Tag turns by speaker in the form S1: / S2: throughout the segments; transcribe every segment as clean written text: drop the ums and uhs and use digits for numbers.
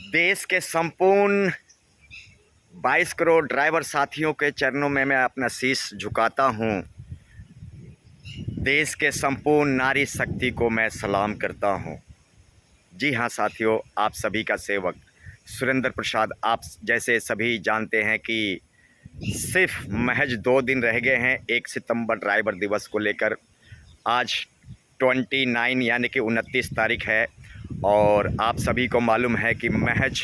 S1: देश के संपूर्ण 22 करोड़ ड्राइवर साथियों के चरणों में मैं अपना शीश झुकाता हूँ। देश के संपूर्ण नारी शक्ति को मैं सलाम करता हूँ। जी हाँ साथियों, आप सभी का सेवक सुरेंद्र प्रसाद। आप जैसे सभी जानते हैं कि सिर्फ महज 2 दिन रह गए हैं 1 सितंबर ड्राइवर दिवस को लेकर। आज 29 यानी कि 29 तारीख है और आप सभी को मालूम है कि महज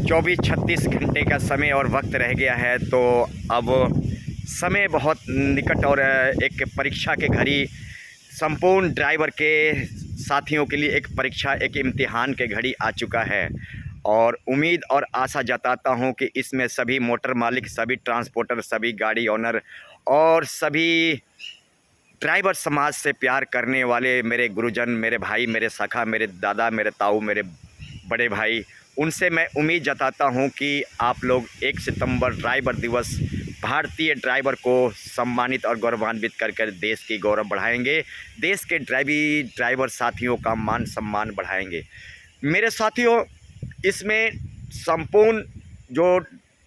S1: 24-36 घंटे का समय और वक्त रह गया है। तो अब समय बहुत निकट और एक परीक्षा के घड़ी संपूर्ण ड्राइवर के साथियों के लिए एक परीक्षा, एक इम्तिहान के घड़ी आ चुका है और उम्मीद और आशा जताता हूं कि इसमें सभी मोटर मालिक, सभी ट्रांसपोर्टर, सभी गाड़ी ओनर और सभी ड्राइवर समाज से प्यार करने वाले मेरे गुरुजन, मेरे भाई, मेरे सखा, मेरे दादा, मेरे ताऊ, मेरे बड़े भाई, उनसे मैं उम्मीद जताता हूं कि आप लोग 1 सितंबर ड्राइवर दिवस भारतीय ड्राइवर को सम्मानित और गौरवान्वित कर देश की गौरव बढ़ाएंगे, देश के ड्राइवर साथियों का मान सम्मान बढ़ाएंगे। मेरे साथियों, इसमें संपूर्ण जो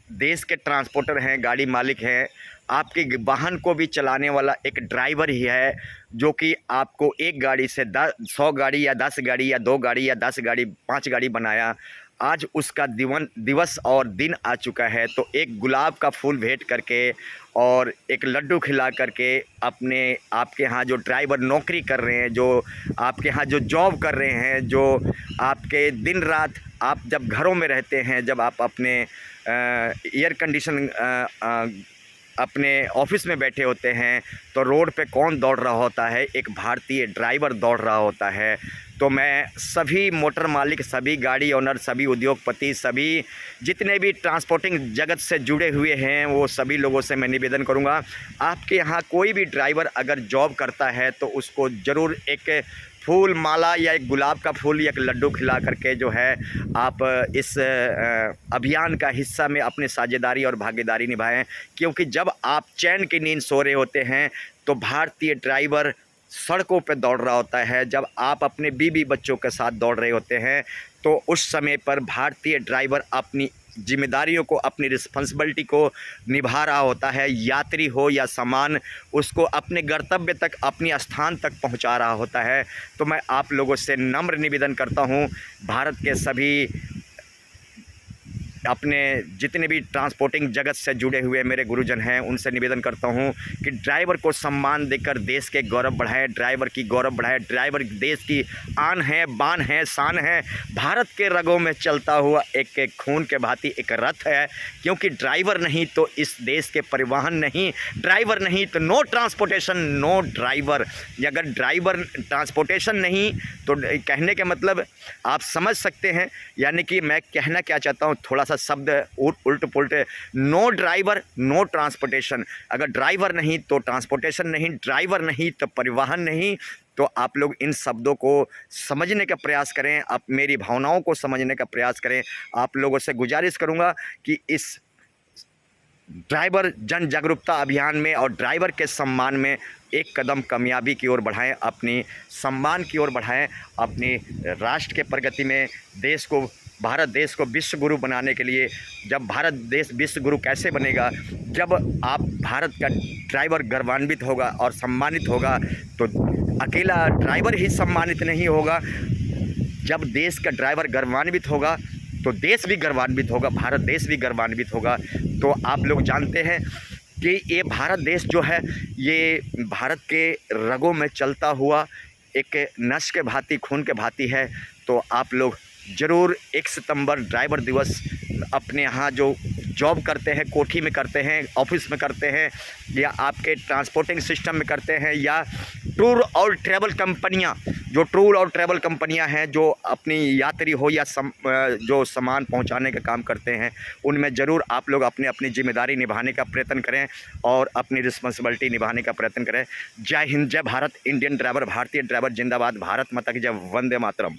S1: देश के ट्रांसपोर्टर हैं, गाड़ी मालिक हैं, आपके वाहन को भी चलाने वाला एक ड्राइवर ही है जो कि आपको एक गाड़ी से 100 गाड़ी या 10 गाड़ी या 2 गाड़ी या 10 गाड़ी 5 गाड़ी बनाया। आज उसका दिवस और दिन आ चुका है। तो एक गुलाब का फूल भेंट करके और एक लड्डू खिला करके अपने आपके यहाँ जो ड्राइवर नौकरी कर रहे हैं, जो आपके यहाँ जो जॉब कर रहे हैं, जो आपके दिन रात आप जब घरों में रहते हैं, जब आप अपने एयर कंडीशन अपने ऑफिस में बैठे होते हैं, तो रोड पे कौन दौड़ रहा होता है? एक भारतीय ड्राइवर दौड़ रहा होता है। तो मैं सभी मोटर मालिक, सभी गाड़ी ओनर, सभी उद्योगपति, सभी जितने भी ट्रांसपोर्टिंग जगत से जुड़े हुए हैं, वो सभी लोगों से मैं निवेदन करूंगा, आपके यहाँ कोई भी ड्राइवर अगर जॉब करता है तो उसको ज़रूर एक फूल माला या एक गुलाब का फूल या एक लड्डू खिला करके जो है आप इस अभियान का हिस्सा में अपनी साझेदारी और भागीदारी निभाएं। क्योंकि जब आप चैन की नींद सो रहे होते हैं तो भारतीय ड्राइवर सड़कों पे दौड़ रहा होता है। जब आप अपने बीवी बच्चों के साथ दौड़ रहे होते हैं तो उस समय पर भारतीय ड्राइवर अपनी जिम्मेदारियों को, अपनी रिस्पॉन्सिबिलिटी को निभा रहा होता है। यात्री हो या सामान, उसको अपने गंतव्य तक, अपनी स्थान तक पहुंचा रहा होता है। तो मैं आप लोगों से नम्र निवेदन करता हूं, भारत के सभी अपने जितने भी ट्रांसपोर्टिंग जगत से जुड़े हुए मेरे गुरुजन हैं, उनसे निवेदन करता हूं कि ड्राइवर को सम्मान देकर देश के गौरव बढ़ाएं, ड्राइवर की गौरव बढ़ाएं। ड्राइवर देश की आन है, बान है, शान है। भारत के रगों में चलता हुआ एक खून के भांति एक रथ है। क्योंकि ड्राइवर नहीं तो इस देश के परिवहन नहीं, ड्राइवर नहीं तो नो ट्रांसपोर्टेशन, नो ड्राइवर। अगर ड्राइवर ट्रांसपोर्टेशन नहीं तो कहने का मतलब आप समझ सकते हैं। यानी कि मैं कहना क्या चाहता हूँ, थोड़ा सा शब्द उल्ट पुल्ट, नो ड्राइवर नो ट्रांसपोर्टेशन। अगर ड्राइवर नहीं तो ट्रांसपोर्टेशन नहीं, ड्राइवर नहीं तो परिवहन नहीं। तो आप लोग इन शब्दों को समझने का प्रयास करें, आप मेरी भावनाओं को समझने का प्रयास करें। आप लोगों से गुजारिश करूंगा कि इस ड्राइवर जन जागरूकता अभियान में और ड्राइवर के सम्मान में एक कदम कामयाबी की ओर बढ़ाएं, अपनी सम्मान की ओर बढ़ाएं, अपनी राष्ट्र के प्रगति में देश को, भारत देश को विश्व गुरु बनाने के लिए। जब भारत देश विश्व गुरु कैसे बनेगा? जब आप भारत का ड्राइवर गौरवान्वित होगा और सम्मानित होगा तो अकेला ड्राइवर ही सम्मानित नहीं होगा। जब देश का ड्राइवर गौरवान्वित होगा तो देश भी गौरवान्वित होगा, भारत देश भी गौरवान्वित होगा। तो आप लोग जानते हैं कि ये भारत देश जो है, ये भारत के रगों में चलता हुआ एक नस के भांति, खून के भांति है। तो आप लोग ज़रूर 1 सितंबर ड्राइवर दिवस अपने यहाँ जो जॉब करते हैं, कोठी में करते हैं, ऑफिस में करते हैं, या आपके ट्रांसपोर्टिंग सिस्टम में करते हैं, या टूर और ट्रैवल कंपनियां, जो टूर और ट्रैवल कंपनियां हैं, जो अपनी यात्री हो या जो सामान पहुंचाने का काम करते हैं, उनमें ज़रूर आप लोग अपनी जिम्मेदारी निभाने का प्रयत्न करें और अपनी रिस्पॉन्सिबिलिटी निभाने का प्रयत्न करें। जय हिंद, जय भारत, इंडियन ड्राइवर, भारतीय ड्राइवर जिंदाबाद, भारत माता की जय, वंदे मातरम।